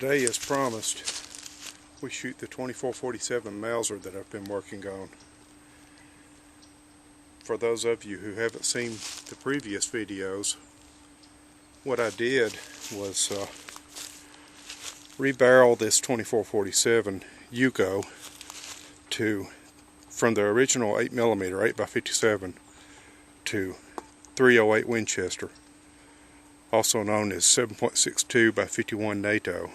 Today, as promised, we shoot the 2447 Mauser that I've been working on. For those of you who haven't seen the previous videos, what I did was rebarrel this 2447 Yugo from the original 8mm 8x57 to 308 Winchester, also known as 7.62 by 51 NATO.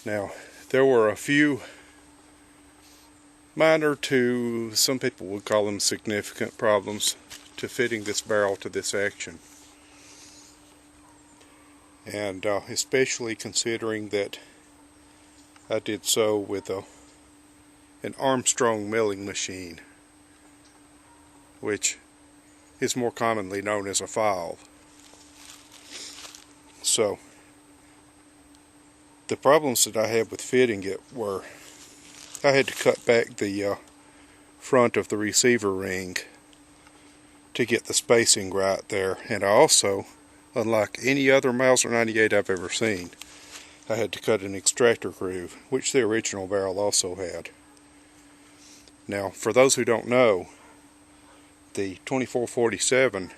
Now, there were a few minor to, some people would call them significant problems to fitting this barrel to this action. And especially considering that I did so with an Armstrong milling machine, which is more commonly known as a file. So the problems that I had with fitting it were I had to cut back the front of the receiver ring to get the spacing right there, and I also, unlike any other Mauser 98 I've ever seen, I had to cut an extractor groove, which the original barrel also had. Now, for those who don't know, the 2447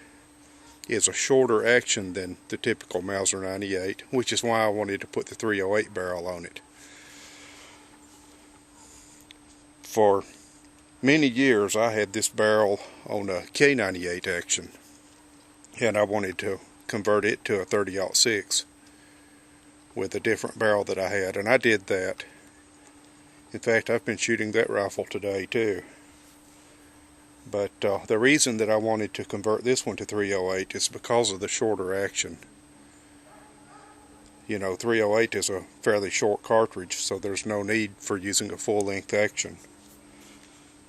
is a shorter action than the typical Mauser 98, which is why I wanted to put the 308 barrel on it. For many years I had this barrel on a K98 action, and I wanted to convert it to a 30-06 with a different barrel that I had, and I did that. In fact, I've been shooting that rifle today too. But the reason that I wanted to convert this one to 308 is because of the shorter action. You know, 308 is a fairly short cartridge, so there's no need for using a full-length action.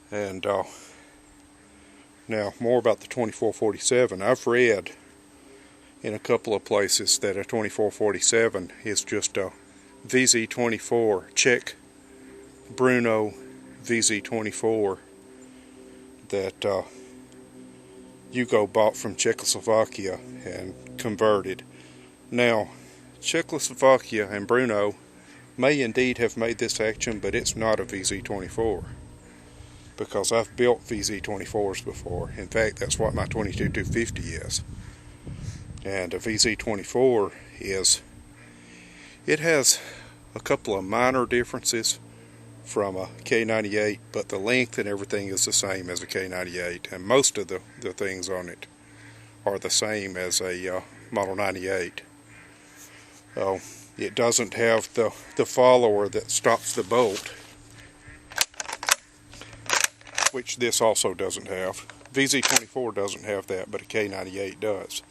And now, more about the 2447. I've read in a couple of places that a 2447 is just a VZ24, Czech Bruno VZ24 that Yugo bought from Czechoslovakia and converted. Now, Czechoslovakia and Bruno may indeed have made this action, but it's not a VZ24, because I've built VZ24s before. In fact, that's what my 22-250 is. And a VZ24 it has a couple of minor differences from a K98, but the length and everything is the same as a K98, and most of the things on it are the same as a Model 98. It doesn't have the follower that stops the bolt, which this also doesn't have. VZ24 doesn't have that, but a K98 does.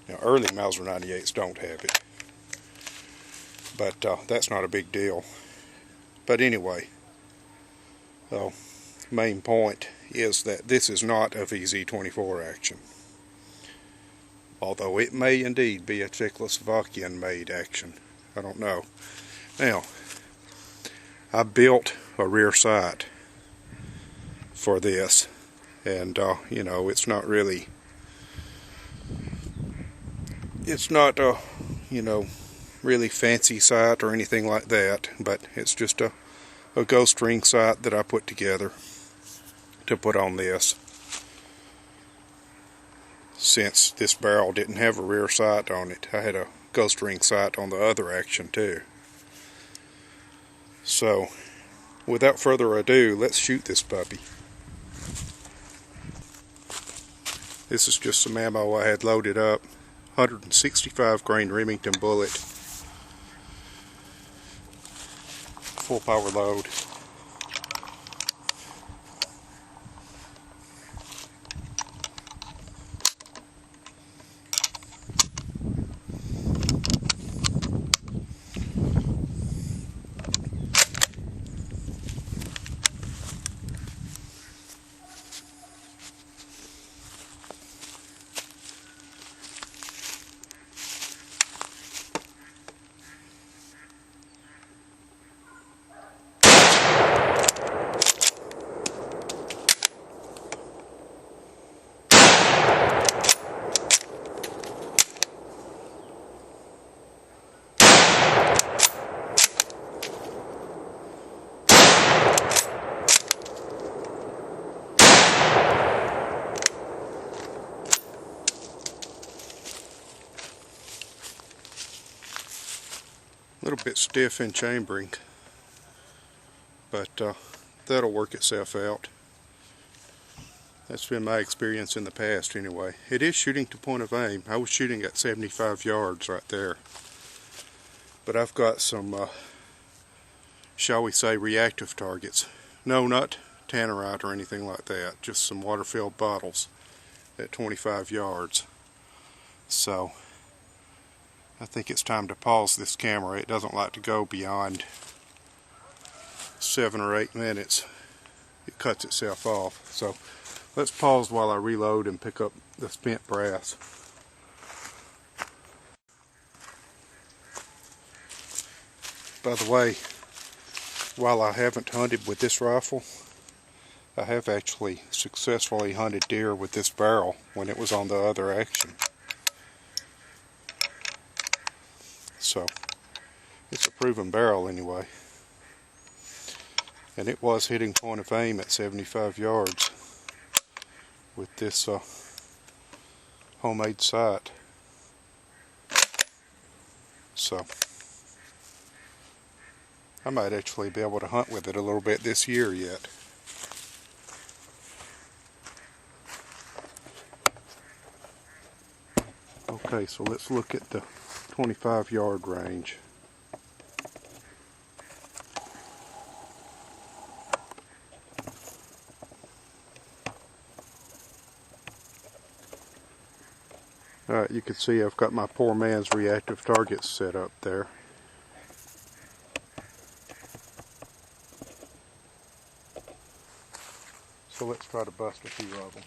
Now, early Mauser 98s don't have it, but that's not a big deal. But anyway, the main point is that this is not a VZ24 action, although it may indeed be a Czechoslovakian made action. I don't know. Now, I built a rear sight for this, and you know, it's not a you know, really fancy sight or anything like that, but it's just a ghost ring sight that I put together to put on this, since this barrel didn't have a rear sight on it. I had a ghost ring sight on the other action too. So without further ado, let's shoot this puppy. This is just some ammo I had loaded up. 165 grain Remington bullet, full power load. little bit stiff in chambering, but that'll work itself out. That's been my experience in the past anyway. It is shooting to point of aim. I was shooting at 75 yards right there. But I've got some, shall we say, reactive targets. No, not tannerite or anything like that. Just some water-filled bottles at 25 yards. So, I think it's time to pause this camera. It doesn't like to go beyond 7 or 8 minutes. It cuts itself off. So, let's pause while I reload and pick up the spent brass. By the way, while I haven't hunted with this rifle, I have actually successfully hunted deer with this barrel when it was on the other action. So, it's a proven barrel anyway. And it was hitting point of aim at 75 yards with this homemade sight. So, I might actually be able to hunt with it a little bit this year yet. Okay, so let's look at the 25-yard range. Alright, you can see I've got my poor man's reactive targets set up there. So let's try to bust a few of them.